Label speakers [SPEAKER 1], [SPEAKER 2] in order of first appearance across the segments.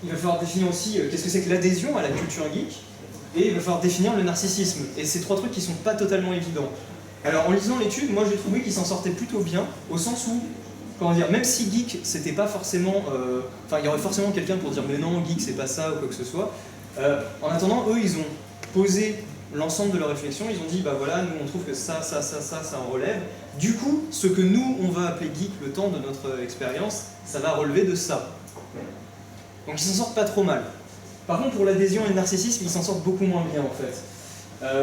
[SPEAKER 1] il va falloir définir aussi qu'est-ce que c'est que l'adhésion à la culture geek, et il va falloir définir le narcissisme. Et c'est trois trucs qui sont pas totalement évidents. Alors en lisant l'étude, moi j'ai trouvé qu'il s'en sortait plutôt bien, au sens où, comment dire, même si geek c'était pas forcément... Enfin, il y aurait forcément quelqu'un pour dire mais non, geek c'est pas ça ou quoi que ce soit. En attendant, eux ils ont posé l'ensemble de leur réflexion, ils ont dit bah voilà, nous on trouve que ça en relève. Du coup, ce que nous on va appeler geek le temps de notre expérience, ça va relever de ça. Donc ils s'en sortent pas trop mal. Par contre, pour l'adhésion et le narcissisme, ils s'en sortent beaucoup moins bien en fait.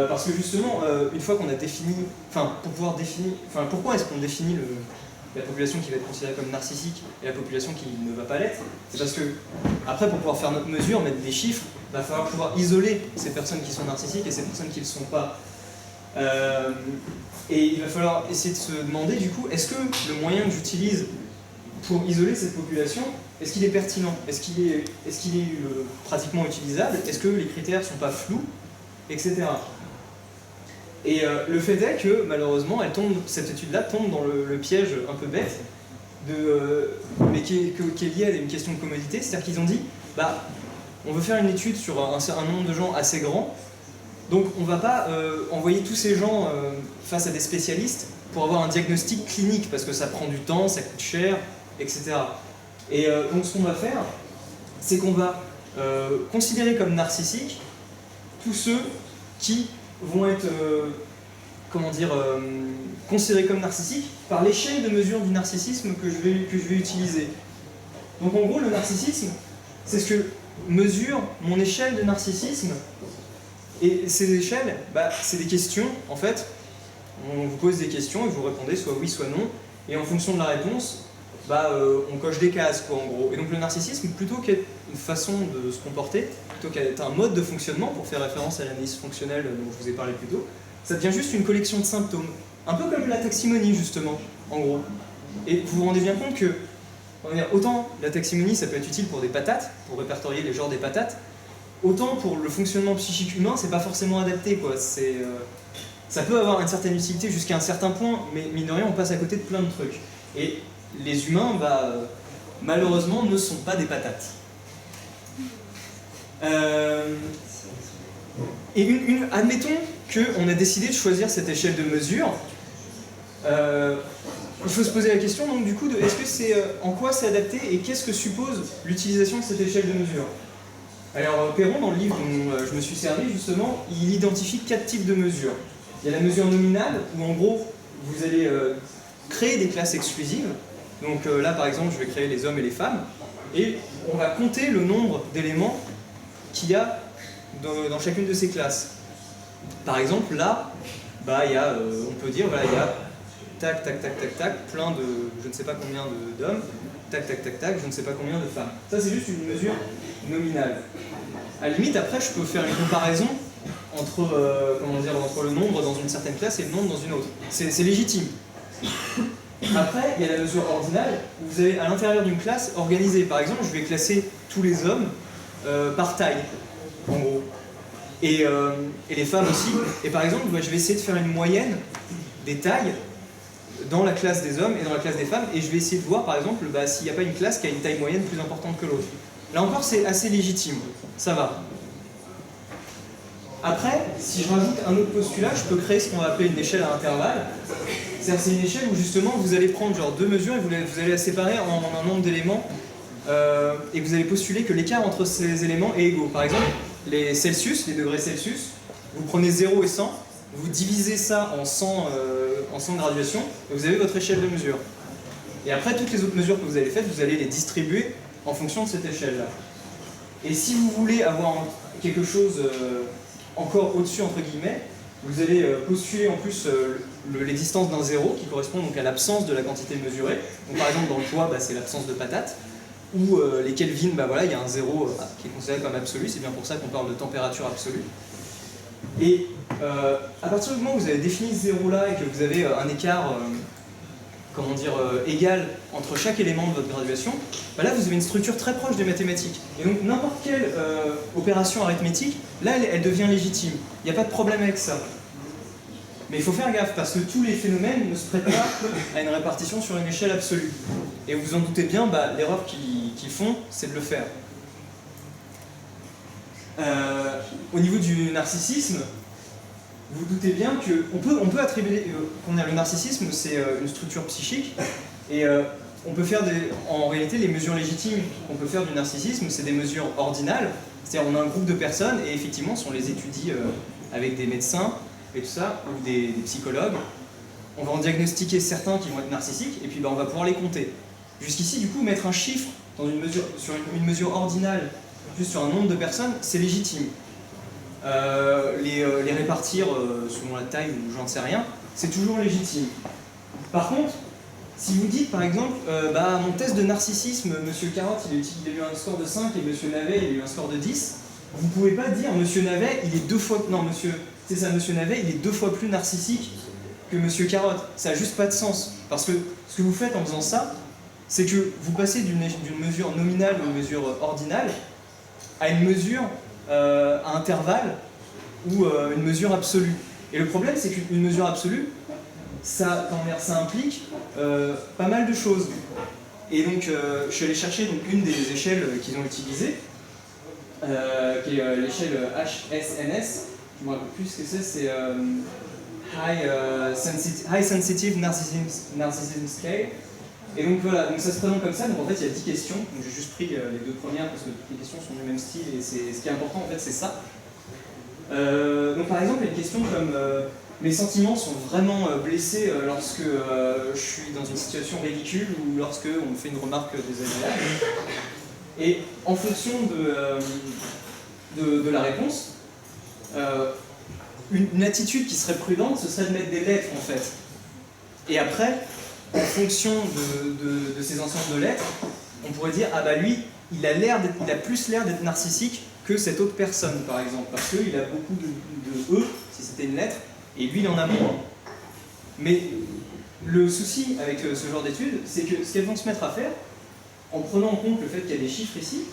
[SPEAKER 1] Parce que justement, une fois qu'on a défini, enfin, pour pouvoir définir, enfin, pourquoi est-ce qu'on définit la population qui va être considérée comme narcissique et la population qui ne va pas l'être? C'est parce que, après, pour pouvoir faire notre mesure, mettre des chiffres, il va falloir pouvoir isoler ces personnes qui sont narcissiques et ces personnes qui ne le sont pas. Et il va falloir essayer de se demander, du coup, est-ce que le moyen que j'utilise pour isoler cette population, est-ce qu'il est pertinent? Est-ce qu'il est pratiquement utilisable? Est-ce que les critères ne sont pas flous? Etc. Et le fait est que, malheureusement, cette étude-là tombe dans le piège un peu bête, mais qui est lié à une question de commodité, c'est-à-dire qu'ils ont dit, bah, on veut faire une étude sur un nombre de gens assez grand, donc on ne va pas envoyer tous ces gens face à des spécialistes pour avoir un diagnostic clinique, parce que ça prend du temps, ça coûte cher, etc. Et donc ce qu'on va faire, c'est qu'on va considérer comme narcissiques tous ceux qui vont être considérés comme narcissiques par l'échelle de mesure du narcissisme que je vais utiliser. Donc en gros, le narcissisme, c'est ce que mesure mon échelle de narcissisme. Et ces échelles, bah, c'est des questions, en fait. On vous pose des questions et vous répondez soit oui, soit non. Et en fonction de la réponse, bah, on coche des cases, quoi, en gros. Et donc le narcissisme, plutôt qu'être une façon de se comporter, plutôt qu'être un mode de fonctionnement, pour faire référence à l'analyse fonctionnelle dont je vous ai parlé plus tôt, ça devient juste une collection de symptômes. Un peu comme la taximonie, justement, en gros. Et vous vous rendez bien compte que, autant la taximonie, ça peut être utile pour des patates, pour répertorier les genres des patates, autant pour le fonctionnement psychique humain, c'est pas forcément adapté, quoi. Ça peut avoir une certaine utilité jusqu'à un certain point, mais mine de rien, on passe à côté de plein de trucs. Et les humains, bah, malheureusement, ne sont pas des patates. Admettons qu'on a décidé de choisir cette échelle de mesure. Il faut se poser la question, donc, du coup, de est-ce que c'est en quoi c'est adapté et qu'est-ce que suppose l'utilisation de cette échelle de mesure? Alors, Perron, dans le livre dont je me suis servi, justement, il identifie 4 types de mesures. Il y a la mesure nominale, où en gros, vous allez créer des classes exclusives. Donc là, par exemple, je vais créer les hommes et les femmes, et on va compter le nombre d'éléments qu'il y a dans chacune de ces classes. Par exemple, là, bah, on peut dire, voilà, il y a tac, tac, tac, tac, tac, plein de je ne sais pas combien d'hommes, tac, tac, tac, tac, je ne sais pas combien de femmes. Ça, c'est juste une mesure nominale. À la limite, après, je peux faire une comparaison entre le nombre dans une certaine classe et le nombre dans une autre. C'est légitime. Après, il y a la mesure ordinale, où vous avez à l'intérieur d'une classe organisée. Par exemple, je vais classer tous les hommes par taille, en gros. Et les femmes aussi. Et par exemple, je vais essayer de faire une moyenne des tailles dans la classe des hommes et dans la classe des femmes, et je vais essayer de voir, par exemple, bah, s'il n'y a pas une classe qui a une taille moyenne plus importante que l'autre. Là encore, c'est assez légitime. Ça va. Après, si je rajoute un autre postulat, je peux créer ce qu'on va appeler une échelle à intervalles. C'est une échelle où justement vous allez prendre genre 2 mesures et vous allez la séparer en un nombre d'éléments et vous allez postuler que l'écart entre ces éléments est égaux. Par exemple, les Celsius, les degrés Celsius, vous prenez 0 et 100, vous divisez ça en 100 graduations et vous avez votre échelle de mesure. Et après, toutes les autres mesures que vous avez faites, vous allez les distribuer en fonction de cette échelle-là. Et si vous voulez avoir quelque chose encore au-dessus, entre guillemets, vous allez postuler en plus l'existence d'un zéro qui correspond donc à l'absence de la quantité mesurée. Donc, par exemple, dans le poids, bah, c'est l'absence de patates. Ou les Kelvin, bah, voilà, il y a un zéro qui est considéré comme absolu, c'est bien pour ça qu'on parle de température absolue. Et à partir du moment où vous avez défini ce zéro-là et que vous avez un écart égal entre chaque élément de votre graduation, bah là vous avez une structure très proche des mathématiques. Et donc n'importe quelle opération arithmétique, là elle devient légitime. Il n'y a pas de problème avec ça. Mais il faut faire gaffe parce que tous les phénomènes ne se prêtent pas à une répartition sur une échelle absolue. Et vous vous en doutez bien, bah, l'erreur qu'ils font, c'est de le faire. Au niveau du narcissisme, vous doutez bien qu'on peut attribuer le narcissisme, c'est une structure psychique, et on peut faire en réalité, les mesures légitimes qu'on peut faire du narcissisme, c'est des mesures ordinales, c'est-à-dire on a un groupe de personnes, et effectivement, si on les étudie avec des médecins et tout ça, ou des psychologues, on va en diagnostiquer certains qui vont être narcissiques, et puis on va pouvoir les compter. Jusqu'ici, du coup, mettre un chiffre sur une mesure ordinale, juste sur un nombre de personnes, c'est légitime. Les répartir selon la taille ou j'en sais rien, c'est toujours légitime. Par contre, si vous dites par exemple, mon test de narcissisme, Monsieur Carotte il a eu un score de 5 et Monsieur Navet il a eu un score de 10, vous ne pouvez pas dire Monsieur Navet il est 2 fois... Non, Monsieur Navet il est 2 fois plus narcissique que Monsieur Carotte. Ça n'a juste pas de sens. Parce que ce que vous faites en faisant ça, c'est que vous passez d'une mesure nominale ou une mesure ordinale à une mesure à intervalle ou une mesure absolue. Et le problème, c'est qu'une mesure absolue, ça implique pas mal de choses. Et donc, je suis allé chercher une des échelles qu'ils ont utilisées, qui est l'échelle HSNS. Je me rappelle plus ce que c'est High Sensitive Narcissism Scale. Et donc voilà, donc ça se présente comme ça, donc en fait il y a 10 questions, donc j'ai juste pris les 2 premières parce que toutes les questions sont du même style et ce qui est important en fait c'est ça. Donc par exemple il y a une question comme mes sentiments sont vraiment blessés lorsque je suis dans une situation ridicule ou lorsque on me fait une remarque désagréable. Et en fonction de la réponse, une attitude qui serait prudente ce serait de mettre des lettres en fait. Et après, en fonction de ces ensembles de lettres, on pourrait dire ah bah lui, il a plus l'air d'être narcissique que cette autre personne par exemple, parce qu'il a beaucoup de E, si c'était une lettre, et lui il en a moins. Mais le souci avec ce genre d'études, c'est que ce qu'elles vont se mettre à faire, en prenant en compte le fait qu'il y a des chiffres ici,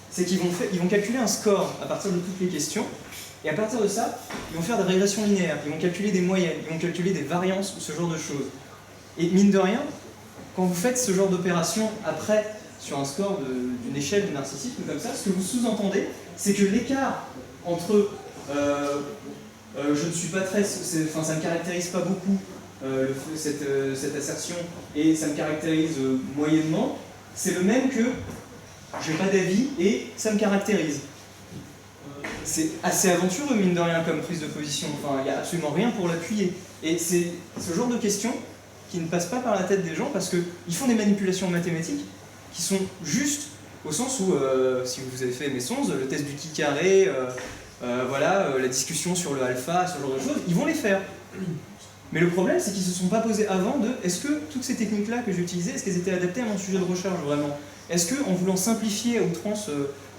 [SPEAKER 1] c'est qu'ils vont calculer un score à partir de toutes les questions, et à partir de ça, ils vont faire des régressions linéaires, ils vont calculer des moyennes, ils vont calculer des variances ou ce genre de choses. Et mine de rien, quand vous faites ce genre d'opération après, sur un score d'une échelle de narcissisme comme ça, ce que vous sous-entendez, c'est que l'écart entre je ne suis pas très... Enfin, ça ne me caractérise pas beaucoup, cette assertion, et ça me caractérise moyennement, c'est le même que j'ai pas d'avis et ça me caractérise. C'est assez aventureux, mine de rien, comme prise de position. Enfin, il n'y a absolument rien pour l'appuyer. Et c'est ce genre de questions qui ne passent pas par la tête des gens parce qu'ils font des manipulations mathématiques qui sont justes au sens où, si vous avez fait mes 11, le test du qui carré, la discussion sur le alpha, ce genre de choses, ils vont les faire. Mais le problème, c'est qu'ils ne se sont pas posés avant de est-ce que toutes ces techniques-là que j'ai utilisées, est-ce qu'elles étaient adaptées à mon sujet de recherche vraiment? Est-ce qu'en voulant simplifier à outrance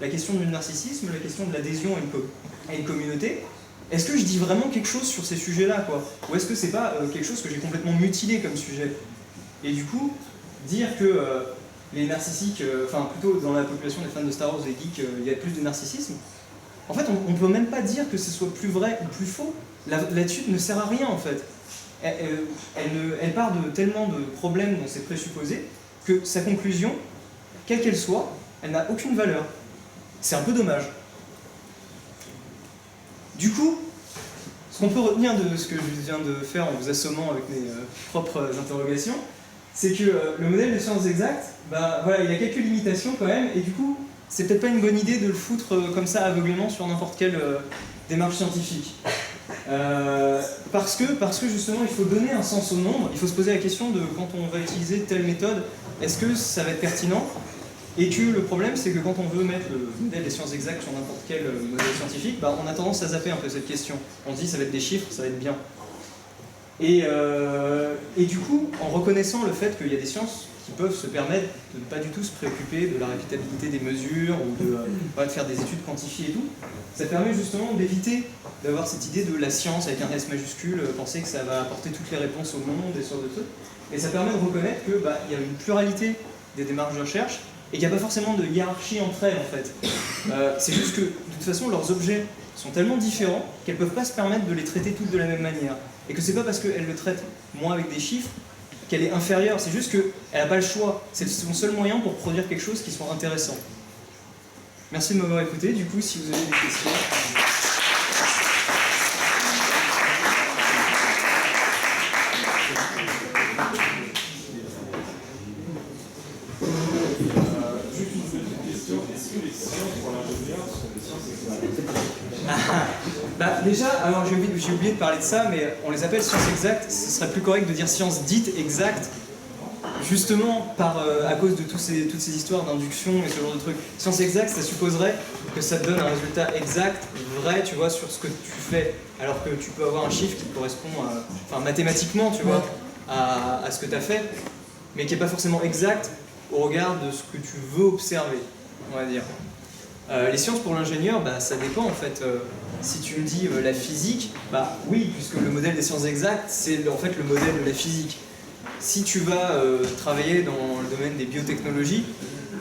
[SPEAKER 1] la question du narcissisme, la question de l'adhésion à une communauté, est-ce que je dis vraiment quelque chose sur ces sujets-là, quoi? Ou est-ce que c'est pas quelque chose que j'ai complètement mutilé comme sujet? Et du coup, dire que les narcissiques, enfin plutôt dans la population des fans de Star Wars et geeks, il y a plus de narcissisme, en fait on ne peut même pas dire que ce soit plus vrai ou plus faux. L'étude ne sert à rien en fait. Elle part de tellement de problèmes dans ses présupposés que sa conclusion, quelle qu'elle soit, elle n'a aucune valeur. C'est un peu dommage. Du coup, ce qu'on peut retenir de ce que je viens de faire en vous assommant avec mes propres interrogations, c'est que le modèle de sciences exactes, il a quelques limitations quand même, et du coup, c'est peut-être pas une bonne idée de le foutre comme ça aveuglément sur n'importe quelle démarche scientifique. Parce que justement, il faut donner un sens au nombre, il faut se poser la question de quand on va utiliser telle méthode, est-ce que ça va être pertinent? Et que le problème, c'est que quand on veut mettre le modèle des sciences exactes sur n'importe quel modèle scientifique, on a tendance à zapper un peu cette question. On se dit ça va être des chiffres, ça va être bien. Et du coup, en reconnaissant le fait qu'il y a des sciences qui peuvent se permettre de ne pas du tout se préoccuper de la répétabilité des mesures ou de faire des études quantifiées et tout, ça permet justement d'éviter d'avoir cette idée de la science avec un S majuscule, penser que ça va apporter toutes les réponses au monde et sur de trucs. Et ça permet de reconnaître qu'il y a une pluralité des démarches de recherche et qu'il n'y a pas forcément de hiérarchie entre elles en fait. C'est juste que de toute façon leurs objets sont tellement différents qu'elles ne peuvent pas se permettre de les traiter toutes de la même manière. Et que c'est pas parce qu'elle le traite moins avec des chiffres qu'elle est inférieure, c'est juste qu'elle n'a pas le choix. C'est son seul moyen pour produire quelque chose qui soit intéressant. Merci. Merci de m'avoir écouté. Du coup, si vous avez des questions... Déjà, alors j'ai oublié de parler de ça, mais on les appelle sciences exactes. Ce serait plus correct de dire sciences dites exactes, justement à cause de toutes ces histoires d'induction et ce genre de trucs. Sciences exactes, ça supposerait que ça te donne un résultat exact, vrai, tu vois, sur ce que tu fais. Alors que tu peux avoir un chiffre qui correspond, enfin mathématiquement, tu vois, à ce que tu as fait, mais qui n'est pas forcément exact au regard de ce que tu veux observer, on va dire. Les sciences pour l'ingénieur, bah, ça dépend en fait. Si tu me dis la physique, bah oui, puisque le modèle des sciences exactes, c'est en fait le modèle de la physique. Si tu vas travailler dans le domaine des biotechnologies,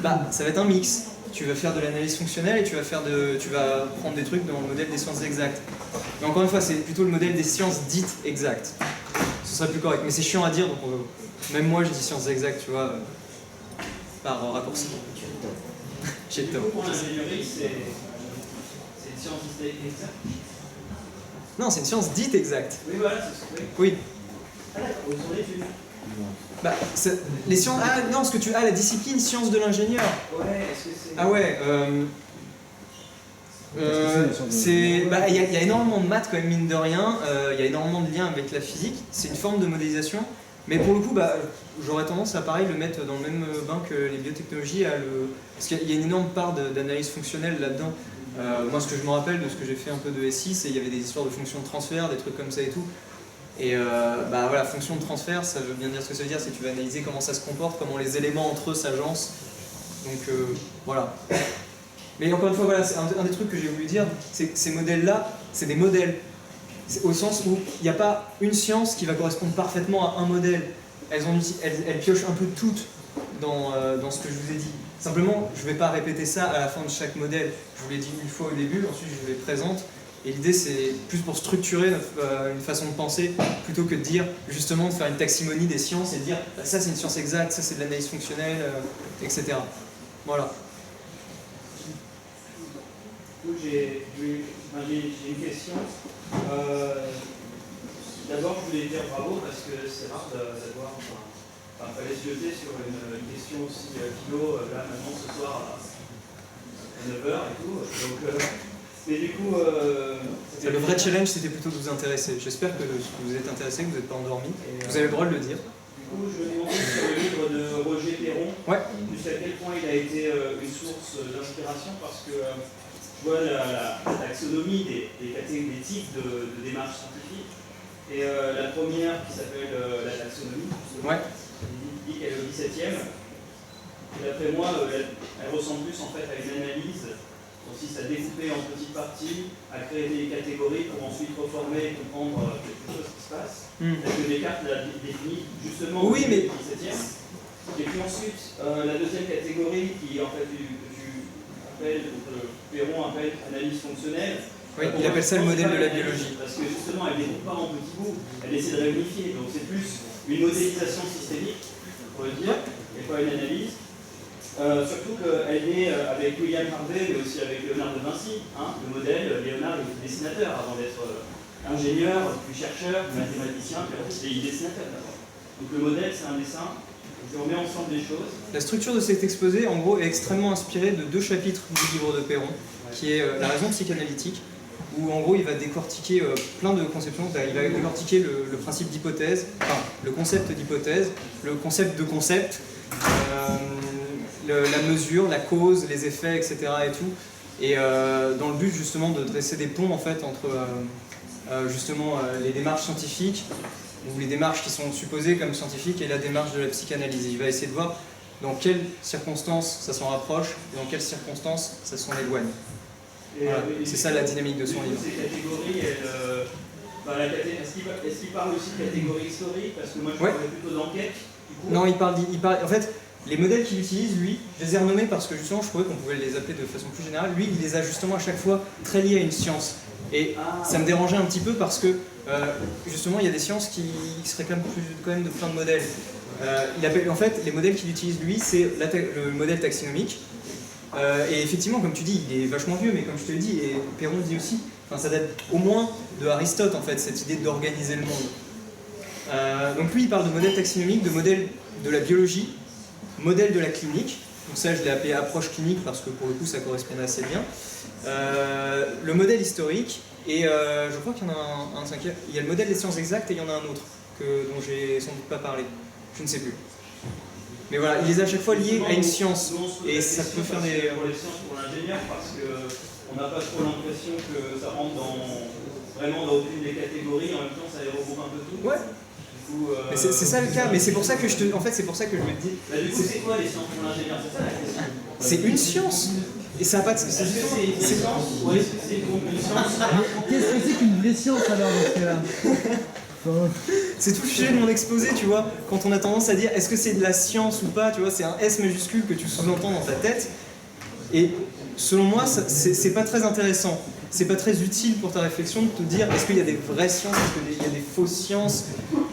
[SPEAKER 1] bah ça va être un mix. Tu vas faire de l'analyse fonctionnelle et tu vas prendre des trucs dans le modèle des sciences exactes. Mais encore une fois, c'est plutôt le modèle des sciences dites exactes. Ce serait plus correct, mais c'est chiant à dire, donc même moi je dis sciences exactes, tu vois, par raccourci. J'ai le temps.
[SPEAKER 2] Pour l'ingénierie, c'est une science exacte?
[SPEAKER 1] Non, c'est une science dite exacte.
[SPEAKER 2] Oui, voilà, c'est ce que
[SPEAKER 1] oui.
[SPEAKER 2] Ah d'accord, où sont les études?
[SPEAKER 1] Bah, les sciences... Ah non, ce que tu as, la discipline sciences de l'ingénieur.
[SPEAKER 2] Ouais, est-ce que c'est...
[SPEAKER 1] Ah ouais, bah, y a énormément de maths quand même, mine de rien, il y a énormément de liens avec la physique, c'est une forme de modélisation, mais pour le coup, bah, j'aurais tendance à pareil le mettre dans le même bain que les biotechnologies, parce qu'il y a une énorme part d'analyse fonctionnelle là-dedans. Moi, ce que je me rappelle de ce que j'ai fait un peu de SI, c'est qu'il y avait des histoires de fonctions de transfert, des trucs comme ça et tout. Et bah voilà, fonction de transfert, ça veut bien dire ce que ça veut dire, c'est que tu vas analyser comment ça se comporte, comment les éléments entre eux s'agencent. Donc voilà. Mais encore une fois, voilà, c'est un des trucs que j'ai voulu dire, c'est que ces modèles-là, c'est des modèles. Au sens où il n'y a pas une science qui va correspondre parfaitement à un modèle. Elles piochent un peu toutes dans ce que je vous ai dit. Simplement, je ne vais pas répéter ça à la fin de chaque modèle. Je vous l'ai dit une fois au début, ensuite je vous les présente. Et l'idée, c'est plus pour structurer une façon de penser, plutôt que de dire, justement, de faire une taximonie des sciences et de dire, bah, ça c'est une science exacte, ça c'est de l'analyse fonctionnelle, etc. Voilà.
[SPEAKER 2] J'ai une question. D'abord, je voulais dire bravo parce que c'est rare d'avoir... Enfin, fallait se jeter sur une question aussi philo, là maintenant ce soir à 9h et tout. Donc, mais du coup...
[SPEAKER 1] le vrai challenge, c'était plutôt de vous intéresser. J'espère que vous êtes intéressé, que vous n'êtes pas endormi. Vous avez le droit de le dire.
[SPEAKER 2] Du coup, je me demandais sur le livre de Roger Perron, jusqu'à quel point il a été une source d'inspiration, parce que je vois la taxonomie des types de démarches scientifiques. Et la première, qui s'appelle la taxonomie, il dit qu'elle est au 17e. D'après moi, elle ressemble plus en fait à une analyse, consiste à découper en petites parties, à créer des catégories pour ensuite reformer et comprendre quelque chose qui se passe. Parce que Descartes l'a défini justement au 17e. Et puis ensuite, la deuxième catégorie qui en fait Perron appelle analyse fonctionnelle.
[SPEAKER 1] Oui, il appelle ça le modèle de la biologie.
[SPEAKER 2] Parce que justement, elle ne découpe pas en petits bouts, elle essaie de réunifier. Donc c'est plus une modélisation systémique, on pourrait dire, et pas une analyse. Surtout qu'elle est avec William Harvey, mais aussi avec Léonard de Vinci. Hein, le modèle, Léonard était dessinateur avant d'être ingénieur, puis chercheur, puis mathématicien, puis ensuite il est dessinateur d'abord. Donc le modèle, c'est un dessin. Et on met ensemble des choses.
[SPEAKER 1] La structure de cet exposé, en gros, est extrêmement inspirée de 2 chapitres du livre de Perron, qui est la raison psychanalytique, où en gros il va décortiquer plein de conceptions. Il va décortiquer le principe d'hypothèse, enfin le concept d'hypothèse, le concept de concept, la mesure, la cause, les effets, etc. et tout. Et dans le but justement de dresser des ponts en fait entre justement les démarches scientifiques, ou les démarches qui sont supposées comme scientifiques, et la démarche de la psychanalyse. Il va essayer de voir dans quelles circonstances ça s'en rapproche et dans quelles circonstances ça s'en éloigne. Voilà. C'est ça la dynamique de son livre.
[SPEAKER 2] Ces catégories, est-ce qu'il parle aussi de catégories historiques? Parce que moi je parlais plutôt d'enquête.
[SPEAKER 1] Non, il parle. En fait, les modèles qu'il utilise, lui, je les ai renommés parce que justement je trouvais qu'on pouvait les appeler de façon plus générale. Lui, il les a justement à chaque fois très liés à une science. Et ça me dérangeait un petit peu parce que justement il y a des sciences qui se réclament quand même de plein de modèles. En fait, les modèles qu'il utilise lui, c'est le modèle taxonomique, Et effectivement, comme tu dis, il est vachement vieux, mais comme je te l'ai dit, et Perron dit aussi, ça date au moins de Aristote, en fait, cette idée d'organiser le monde. Donc lui, il parle de modèle taxinomique, de modèle de la biologie, modèle de la clinique. Donc ça, je l'ai appelé approche clinique parce que pour le coup, ça correspondait assez bien. Le modèle historique, et je crois qu'il y en a un cinquième. Il y a le modèle des sciences exactes et il y en a un autre dont j'ai sans doute pas parlé. Je ne sais plus. Mais voilà, il les a à chaque fois liés à une science. Et ça peut faire des...
[SPEAKER 2] Pour les sciences, pour l'ingénieur, parce qu'on n'a pas trop l'impression que ça rentre vraiment dans aucune des catégories. En même temps, ça les regroupe un peu tout.
[SPEAKER 1] Ouais. Mais c'est ça le cas, mais c'est pour ça que je te... En fait, c'est pour ça que je me dis...
[SPEAKER 2] Bah, du coup, c'est quoi les sciences pour l'ingénieur? C'est ça la question.
[SPEAKER 1] C'est une science. Et ça n'a pas de...
[SPEAKER 2] Est-ce que c'est une science ou est-ce que c'est une science?
[SPEAKER 3] Qu'est-ce que c'est qu'une vraie science alors dans ce cas-là?
[SPEAKER 1] C'est tout le sujet de mon exposé, tu vois, quand on a tendance à dire est-ce que c'est de la science ou pas, tu vois, c'est un S majuscule que tu sous-entends dans ta tête. Et selon moi, c'est pas très intéressant. C'est pas très utile pour ta réflexion de te dire est-ce qu'il y a des vraies sciences, est-ce qu'il y a des fausses sciences,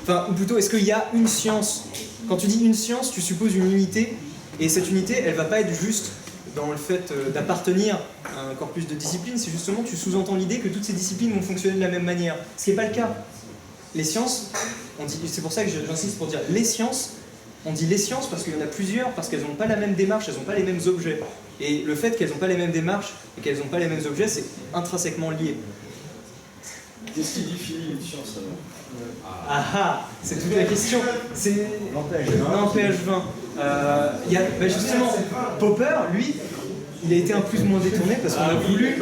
[SPEAKER 1] enfin, ou plutôt est-ce qu'il y a une science. Quand tu dis une science, tu supposes une unité, et cette unité, elle va pas être juste dans le fait d'appartenir à un corpus de disciplines, c'est justement tu sous-entends l'idée que toutes ces disciplines vont fonctionner de la même manière, ce qui n'est pas le cas. Les sciences, c'est pour ça que j'insiste pour dire les sciences, on dit les sciences parce qu'il y en a plusieurs, parce qu'elles n'ont pas la même démarche, elles n'ont pas les mêmes objets. Et le fait qu'elles n'ont pas les mêmes démarches et qu'elles n'ont pas les mêmes objets, c'est intrinsèquement lié.
[SPEAKER 4] Qu'est-ce qui définit une science alors?
[SPEAKER 1] Ah ah, c'est toute la question. C'est non, PH20. Justement, Popper, lui, il a été un plus ou moins détourné parce qu'on a voulu.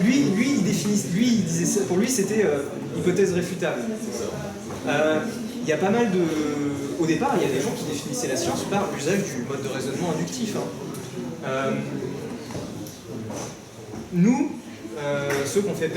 [SPEAKER 1] Lui, il disait ça, pour lui, c'était hypothèse réfutable. Il y a pas mal de. Au départ, il y a des gens qui définissaient la science par l'usage du mode de raisonnement inductif. Nous, ceux qu'on fait